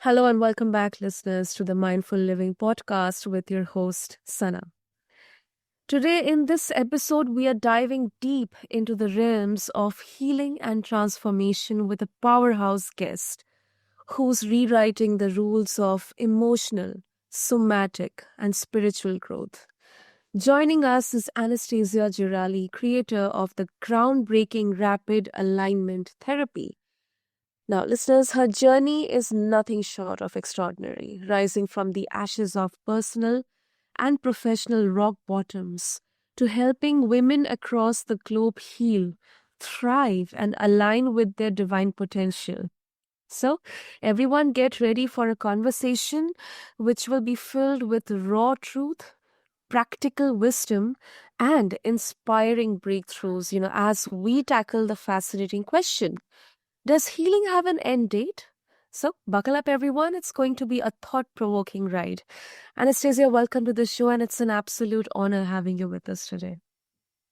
Hello and welcome back, listeners, to the Mindful Living podcast with your host, Sana. Today, in this episode, we are diving deep into the realms of healing and transformation with a powerhouse guest who's rewriting the rules of emotional, somatic, and spiritual growth. Joining us is Anastasia Gerali, creator of the groundbreaking rapid alignment therapy. Now, listeners, her journey is nothing short of extraordinary, rising from the ashes of personal and professional rock bottoms to helping women across the globe heal, thrive, and align with their divine potential. So, everyone get ready for a conversation which will be filled with raw truth, practical wisdom, and inspiring breakthroughs, as we tackle the fascinating question: does healing have an end date? So, buckle up, everyone. It's going to be a thought provoking ride. Anastasia, welcome to the show, and it's an absolute honor having you with us today.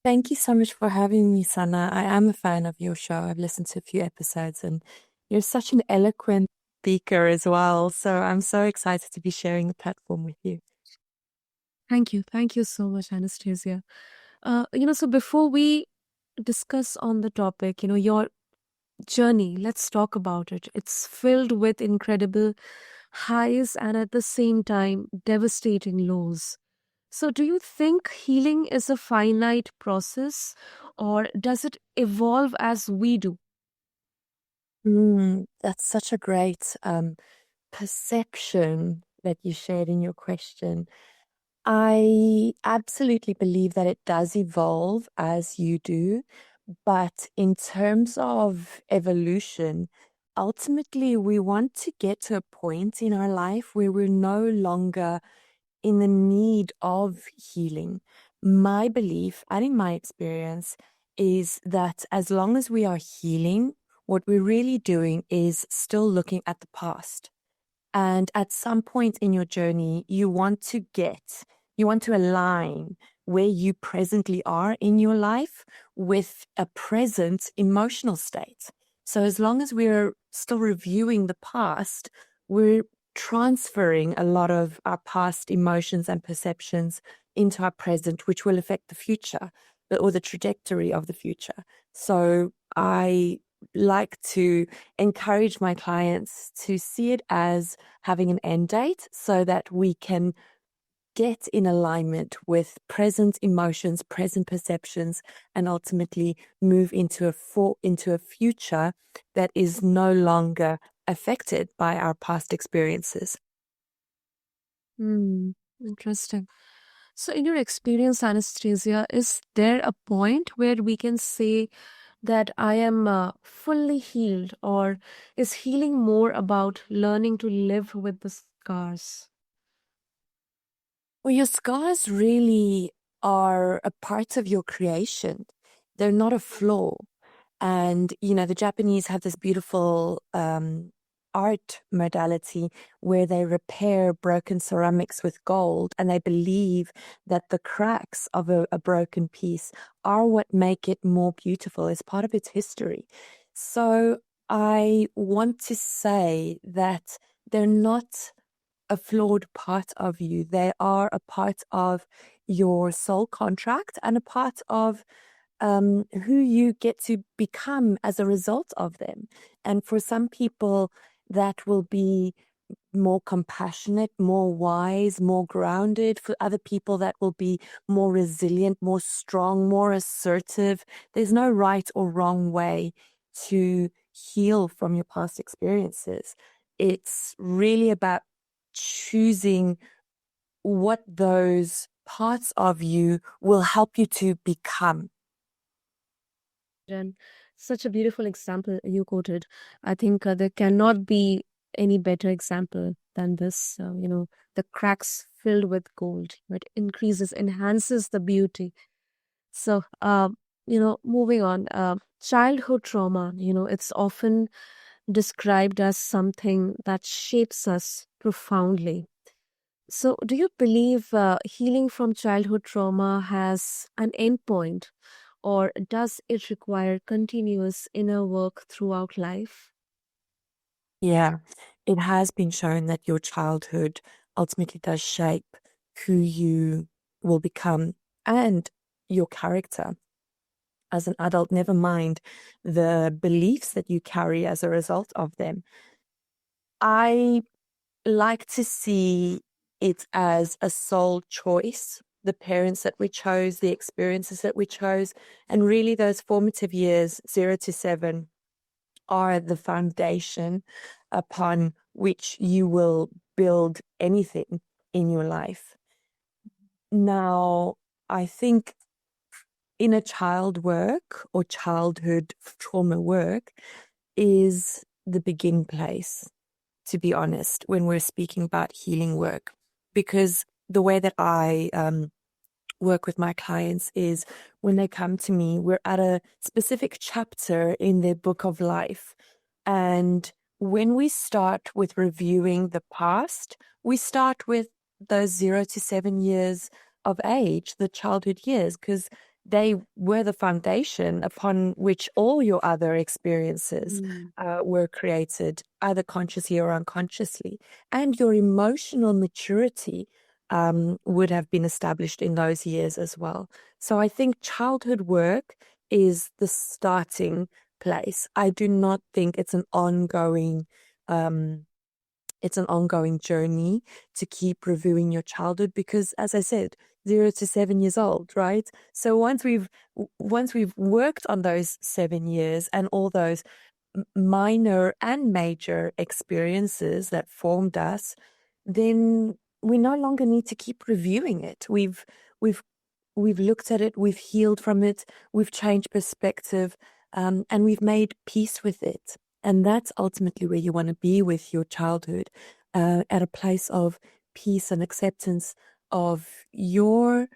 Thank you so much for having me, Sana. I am a fan of your show. I've listened to a few episodes and you're such an eloquent speaker as well. So I'm so excited to be sharing the platform with you. Thank you. Thank you so much, Anastasia. So before we discuss on the topic, your journey, let's talk about it. It's filled with incredible highs and at the same time devastating lows. So, do you think healing is a finite process or does it evolve as we do? That's such a great perception that you shared in your question. I absolutely believe that it does evolve as you do. But in terms of evolution, ultimately, we want to get to a point in our life where we're no longer in the need of healing. My belief and in my experience is that as long as we are healing, what we're really doing is still looking at the past. And at some point in your journey, you want to align where you presently are in your life with a present emotional state. So as long as we're still reviewing the past, we're transferring a lot of our past emotions and perceptions into our present, which will affect the future or the trajectory of the future. So I like to encourage my clients to see it as having an end date so that we can get in alignment with present emotions, present perceptions, and ultimately move into a future that is no longer affected by our past experiences. Interesting. So, in your experience, Anastasia, is there a point where we can say that I am fully healed, or is healing more about learning to live with the scars? Well, your scars really are a part of your creation. They're not a flaw. And, the Japanese have this beautiful art modality where they repair broken ceramics with gold. And they believe that the cracks of a broken piece are what make it more beautiful as part of its history. So I want to say that they're not a flawed part of you. They are a part of your soul contract and a part of who you get to become as a result of them. And for some people, that will be more compassionate, more wise, more grounded. For other people, that will be more resilient, more strong, more assertive. There's no right or wrong way to heal from your past experiences. It's really about choosing what those parts of you will help you to become. And such a beautiful example you quoted. I think there cannot be any better example than this. The cracks filled with gold. It increases, enhances the beauty. So, moving on. Childhood trauma. It's often described as something that shapes us profoundly. So, do you believe healing from childhood trauma has an endpoint, or does it require continuous inner work throughout life? Yeah. it has been shown that your childhood ultimately does shape who you will become and your character as an adult, never mind the beliefs that you carry as a result of them. I like to see it as a soul choice, the parents that we chose, the experiences that we chose, and really those formative years, 0 to 7, are the foundation upon which you will build anything in your life. Now, I think inner child work or childhood trauma work is the begin place, to be honest, when we're speaking about healing work. Because the way that I work with my clients is when they come to me, we're at a specific chapter in their book of life. And when we start with reviewing the past, we start with those 0 to 7 years of age, the childhood years, because they were the foundation upon which all your other experiences were created, either consciously or unconsciously. And your emotional maturity would have been established in those years as well. So I think childhood work is the starting place. I do not think it's an ongoing journey to keep reviewing your childhood because, as I said, 0 to 7 years old, right? So once we've worked on those 7 years and all those minor and major experiences that formed us, then we no longer need to keep reviewing it. We've looked at it, we've healed from it, we've changed perspective, and we've made peace with it. And that's ultimately where you want to be with your childhood, at a place of peace and acceptance of your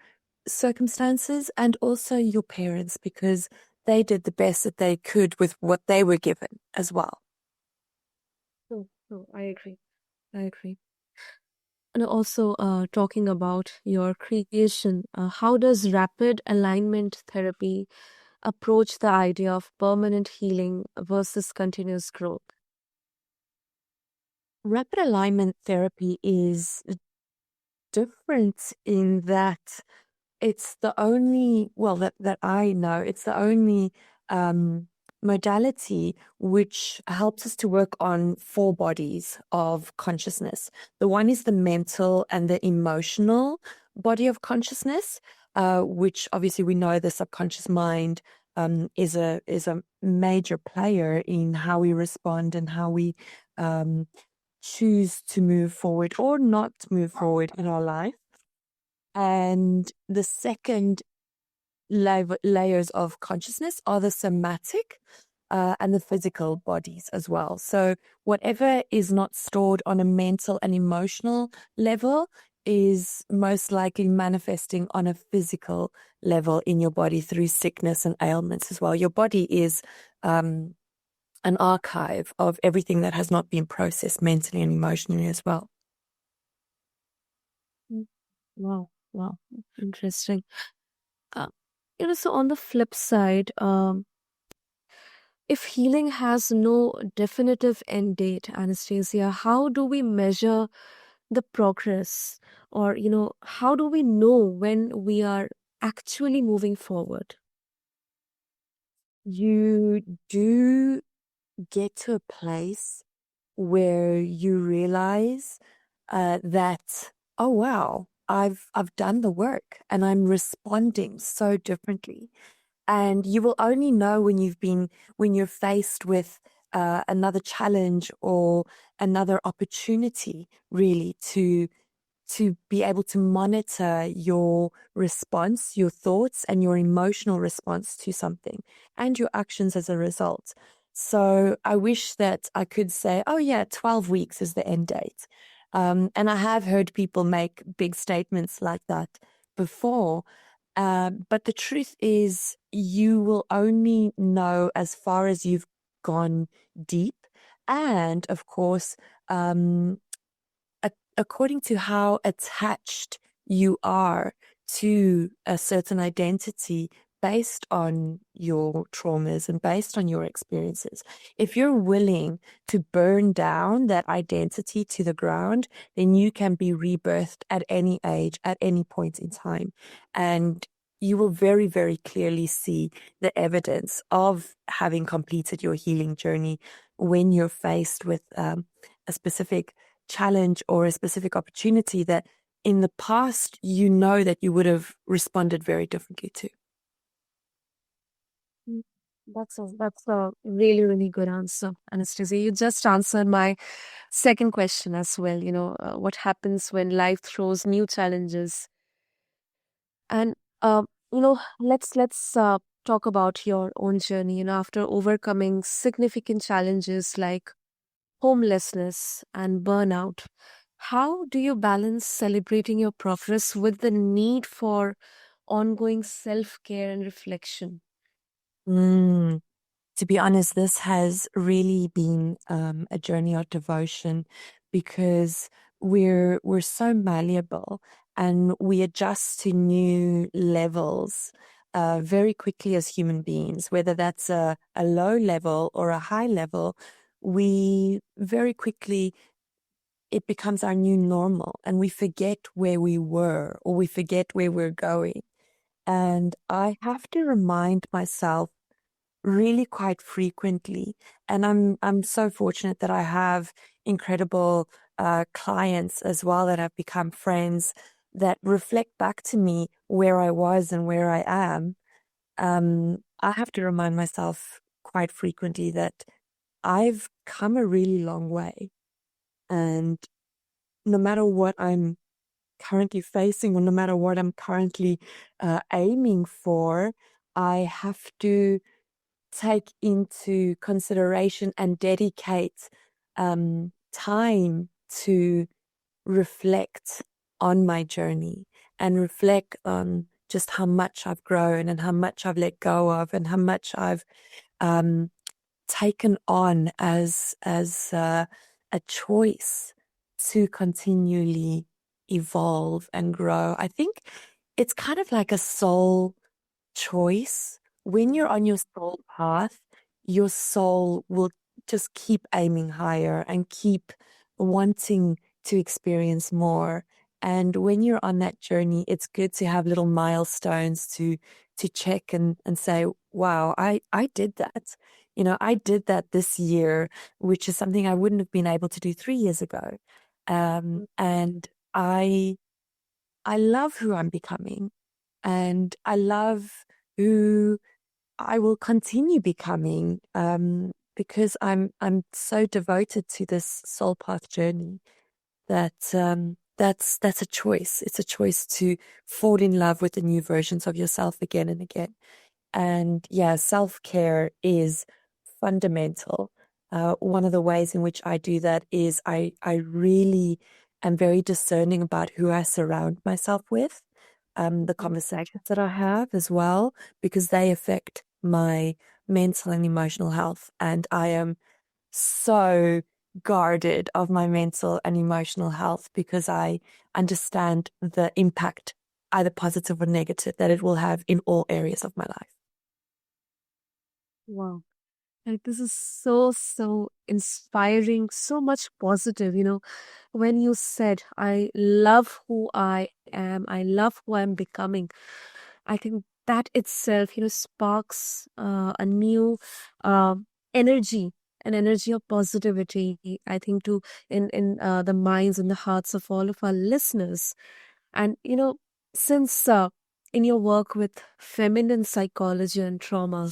circumstances and also your parents, because they did the best that they could with what they were given as well. No, I agree. I agree. And also, talking about your creation, how does rapid alignment therapy approach the idea of permanent healing versus continuous growth? Rapid alignment therapy is different in that it's the only, well, that I know, it's the only modality which helps us to work on 4 bodies of consciousness. The one is the mental and the emotional body of consciousness, which obviously we know the subconscious mind is a major player in how we respond and how we choose to move forward or not move forward in our life. And the second layers of consciousness are the somatic and the physical bodies as well. So whatever is not stored on a mental and emotional level is most likely manifesting on a physical level in your body through sickness and ailments as well. Your body is an archive of everything that has not been processed mentally and emotionally as well. Wow, wow, interesting. Uh, so on the flip side, if healing has no definitive end date, Anastasia, how do we measure the progress? Or, how do we know when we are actually moving forward? You do get to a place where you realize that, oh wow, I've done the work and I'm responding so differently. And you will only know when you're faced with another challenge or another opportunity, really, to be able to monitor your response, your thoughts, and your emotional response to something and your actions as a result. So I wish that I could say, oh, yeah, 12 weeks is the end date. And I have heard people make big statements like that before. But the truth is, you will only know as far as you've gone deep. And of course, according to how attached you are to a certain identity based on your traumas and based on your experiences. If you're willing to burn down that identity to the ground, then you can be rebirthed at any age, at any point in time. And you will very, very clearly see the evidence of having completed your healing journey when you're faced with a specific challenge or a specific opportunity that in the past, you know that you would have responded very differently to. Mm, that's a really, really good answer, Anastasia. You just answered my second question as well. What happens when life throws new challenges? And let's talk about your own journey. After overcoming significant challenges like homelessness and burnout, how do you balance celebrating your progress with the need for ongoing self-care and reflection? Mm. To be honest, this has really been a journey of devotion because we're so malleable and we adjust to new levels very quickly as human beings, whether that's a low level or a high level. We very quickly it becomes our new normal and we forget where we were or we forget where we're going. And I have to remind myself really quite frequently. And I'm so fortunate that I have incredible clients as well that have become friends that reflect back to me where I was and where I am. I have to remind myself quite frequently that I've come a really long way. And no matter what I'm currently facing or no matter what I'm currently aiming for, I have to take into consideration and dedicate time to reflect on my journey and reflect on just how much I've grown and how much I've let go of and how much I've um, taken on as a choice to continually evolve and grow. I think it's kind of like a soul choice. When you're on your soul path, your soul will just keep aiming higher and keep wanting to experience more. And when you're on that journey, it's good to have little milestones to check and say, wow, I did that. I did that this year, which is something I wouldn't have been able to do 3 years ago. And I love who I'm becoming. And I love who I will continue becoming because I'm so devoted to this soul path journey that that's a choice. It's a choice to fall in love with the new versions of yourself again and again. And yeah, self-care is fundamental. One of the ways in which I do that is I really am very discerning about who I surround myself with, the conversations that I have as well, because they affect my mental and emotional health. And I am so guarded of my mental and emotional health because I understand the impact, either positive or negative, that it will have in all areas of my life. Wow. Like this is so, so inspiring, so much positive. When you said, I love who I am, I love who I'm becoming, I think that itself, sparks a new uh, energy, an energy of positivity, I think, in the minds and the hearts of all of our listeners. And, since in your work with feminine psychology and trauma,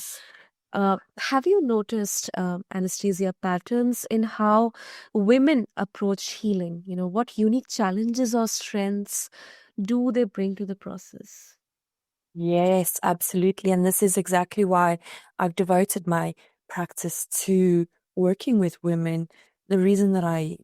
have you noticed, Anastasia, patterns in how women approach healing? What unique challenges or strengths do they bring to the process? Yes, absolutely. And this is exactly why I've devoted my practice to working with women. The reason that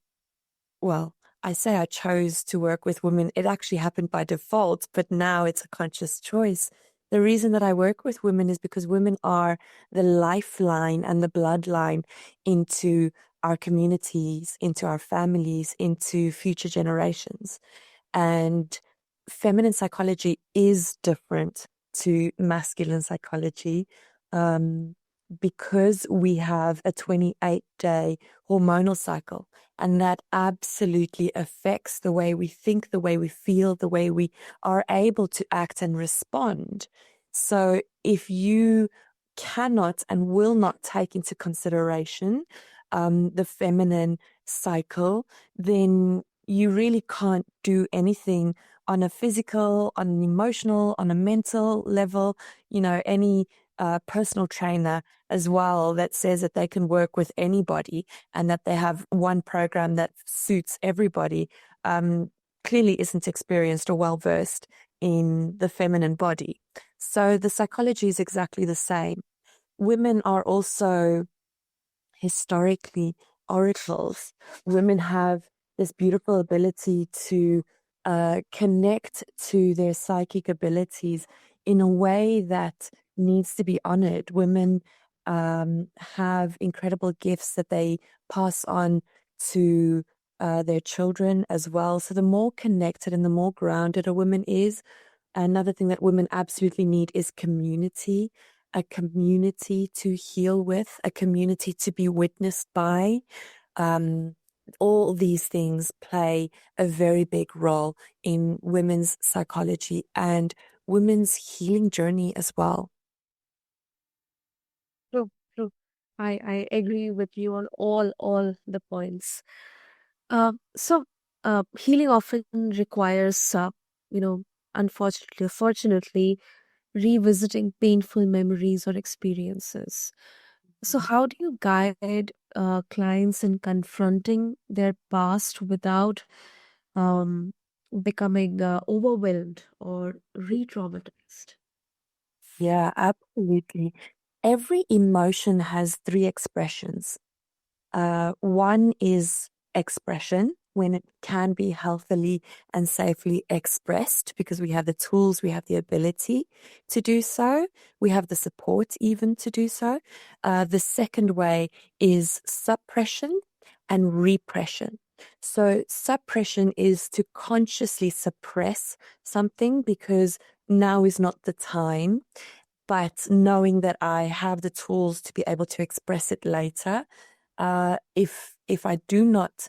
well, I say I chose to work with women. It actually happened by default, but now it's a conscious choice. The reason that I work with women is because women are the lifeline and the bloodline into our communities, into our families, into future generations. And feminine psychology is different to masculine psychology, um, because we have a 28-day hormonal cycle, and that absolutely affects the way we think, the way we feel, the way we are able to act and respond. So if you cannot and will not take into consideration the feminine cycle, then you really can't do anything on a physical, on an emotional, on a mental level. Any personal trainer as well that says that they can work with anybody and that they have one program that suits everybody, clearly isn't experienced or well versed in the feminine body. So the psychology is exactly the same. Women are also historically oracles. Women have this beautiful ability to connect to their psychic abilities in a way that needs to be honored. Women have incredible gifts that they pass on to their children as well. So the more connected and the more grounded a woman is, another thing that women absolutely need is community, a community to heal with, a community to be witnessed by. Um, all these things play a very big role in women's psychology and women's healing journey as well. True, true. I agree with you on all the points. So healing often requires, you know, unfortunately, revisiting painful memories or experiences. So, how do you guide clients in confronting their past without um, becoming overwhelmed or re traumatized? Yeah, absolutely. Every emotion has three expressions. One is expression, when it can be healthily and safely expressed because we have the tools, we have the ability to do so, we have the support even to do so. The second way is suppression and repression. So, suppression is to consciously suppress something because now is not the time, but knowing that I have the tools to be able to express it later. If I do not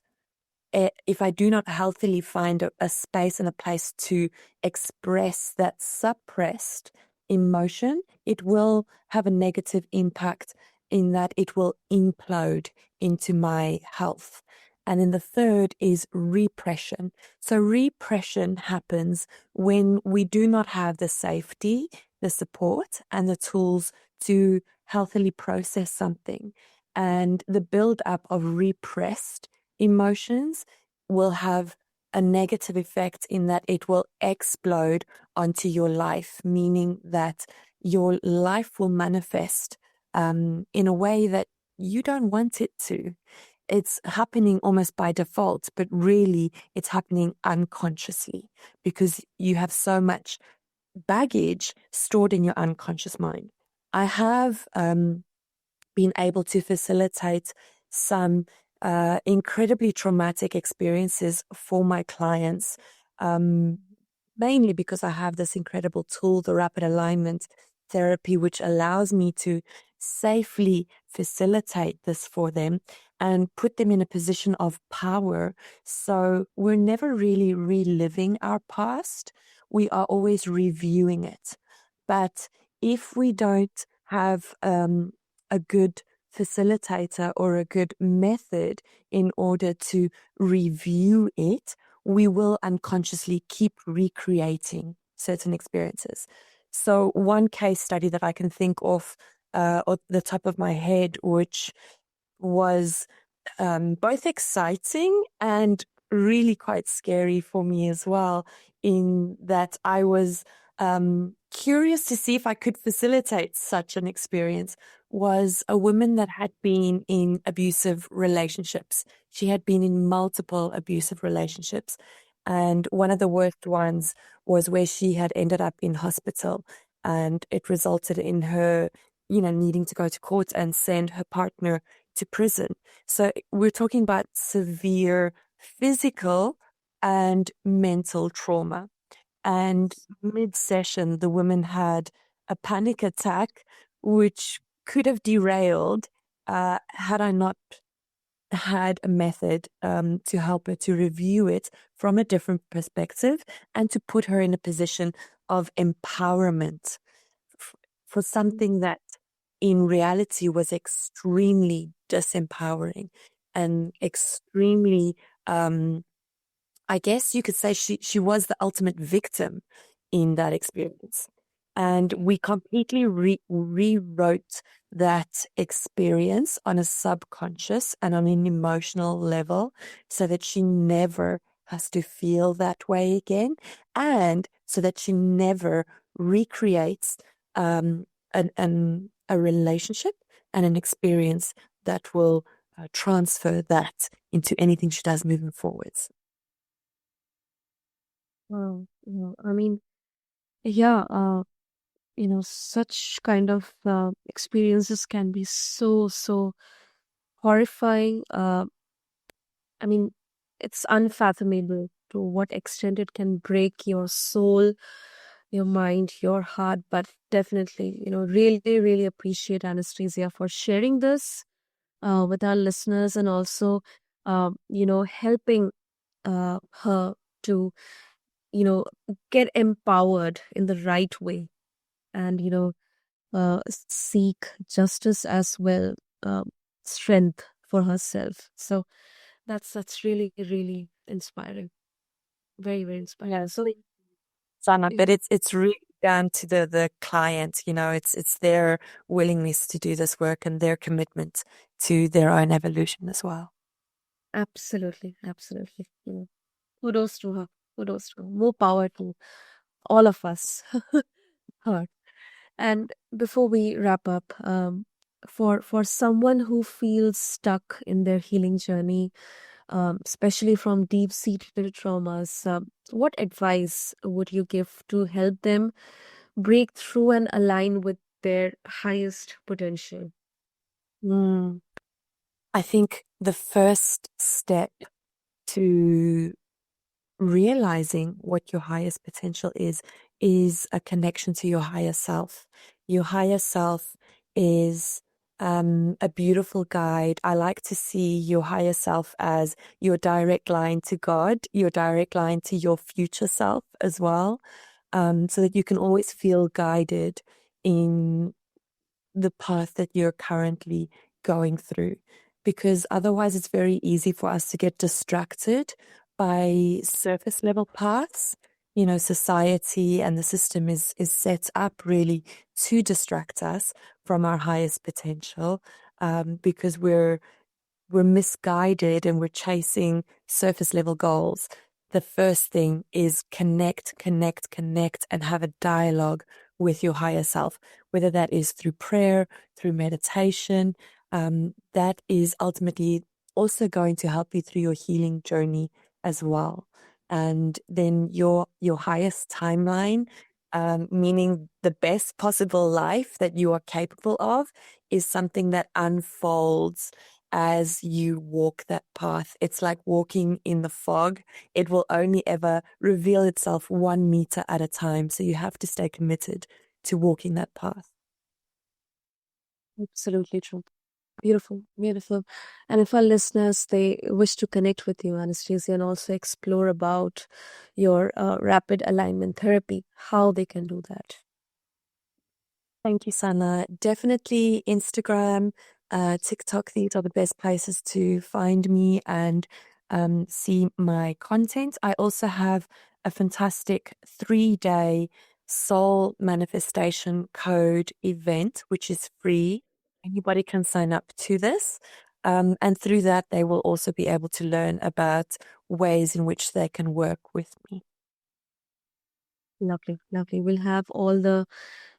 if I do not healthily find a space and a place to express that suppressed emotion, it will have a negative impact in that it will implode into my health. And then the third is repression. So repression happens when we do not have the safety, the support, and the tools to healthily process something. And the build-up of repressed emotions will have a negative effect in that it will explode onto your life, meaning that your life will manifest in a way that you don't want it to. It's happening almost by default, but really it's happening unconsciously because you have so much baggage stored in your unconscious mind. I have been able to facilitate some incredibly traumatic experiences for my clients, um, mainly because I have this incredible tool, the rapid alignment therapy, which allows me to safely facilitate this for them and put them in a position of power. So we're never really reliving our past, we are always reviewing it. But if we don't have a good facilitator or a good method in order to review it, we will unconsciously keep recreating certain experiences. So, one case study that I can think of at the top of my head, which was both exciting and really quite scary for me as well, in that I was curious to see if I could facilitate such an experience, was a woman that had been in abusive relationships. She had been in multiple abusive relationships. And one of the worst ones was where she had ended up in hospital, and it resulted in her, needing to go to court and send her partner to prison. So we're talking about severe physical and mental trauma. And mid-session, the woman had a panic attack, which could have derailed had I not had a method to help her to review it from a different perspective and to put her in a position of empowerment for something that in reality was extremely disempowering and extremely I guess you could say she was the ultimate victim in that experience. And we completely rewrote that experience on a subconscious and on an emotional level so that she never has to feel that way again, and so that she never recreates a relationship and an experience that will transfer that into anything she does moving forwards. Wow. I mean, yeah, such kind of experiences can be so, so horrifying. I mean, it's unfathomable to what extent it can break your soul, your mind, your heart. But definitely, really, really appreciate Anastasia for sharing this with our listeners, and also, helping her to, you know, get empowered in the right way, and, seek justice as well, uh, strength for herself. So that's really, really inspiring. Very, very inspiring. Yeah, So, Sana, yeah, but it's really down to the client, it's their willingness to do this work and their commitment to their own evolution as well. absolutely, absolutely. Kudos to her. Kudos to her. More power to all of us. Her. And before we wrap up, for someone who feels stuck in their healing journey, especially from deep-seated traumas, what advice would you give to help them break through and align with their highest potential? Mm. I think the first step to realizing what your highest potential is a connection to your higher self. Your higher self is a beautiful guide. I like to see your higher self as your direct line to God, your direct line to your future self as well, so that you can always feel guided in the path that you're currently going through, because otherwise it's very easy for us to get distracted by surface level paths. Society and the system is set up really to distract us from our highest potential, because we're misguided and we're chasing surface level goals. The first thing is connect, connect, connect, and have a dialogue with your higher self, whether that is through prayer, through meditation. That is ultimately also going to help you through your healing journey as well. And then your highest timeline, meaning the best possible life that you are capable of, is something that unfolds as you walk that path. It's like walking in the fog. It will only ever reveal itself 1 meter at a time. So you have to stay committed to walking that path. Absolutely true. Beautiful, beautiful. And if our listeners they wish to connect with you, Anastasia, and also explore about your rapid alignment therapy, how they can do that. Thank you, Sana. Definitely Instagram, TikTok. These are the best places to find me and see my content. I also have a fantastic 3-day soul manifestation code event, which is free. Anybody can sign up to this. And through that, they will also be able to learn about ways in which they can work with me. Lovely, lovely. We'll have all the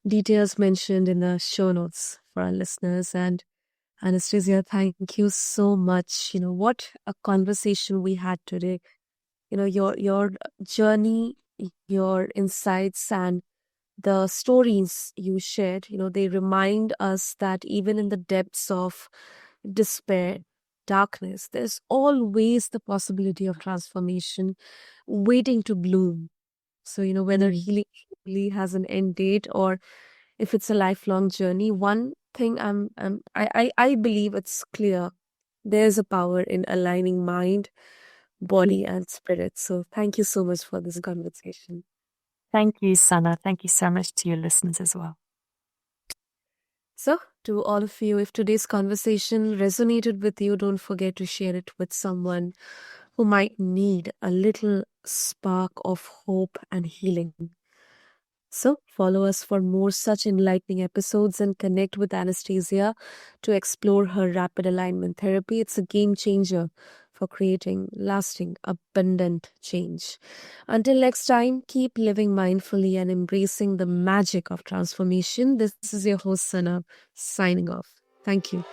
details mentioned in the show notes for our listeners. And Anastasia, thank you so much. What a conversation we had today. Your journey, your insights, and the stories you shared, they remind us that even in the depths of despair, darkness, there's always the possibility of transformation waiting to bloom. So, whether Mm. healing really has an end date or if it's a lifelong journey, one thing I believe it's clear. There's a power in aligning mind, body, and spirit. So thank you so much for this conversation. Thank you, Sana. Thank you so much to your listeners as well. So, to all of you, if today's conversation resonated with you, don't forget to share it with someone who might need a little spark of hope and healing. So, follow us for more such enlightening episodes and connect with Anastasia to explore her rapid alignment therapy. It's a game changer for creating lasting, abundant change. Until next time, keep living mindfully and embracing the magic of transformation. This is your host, Sana, signing off. Thank you.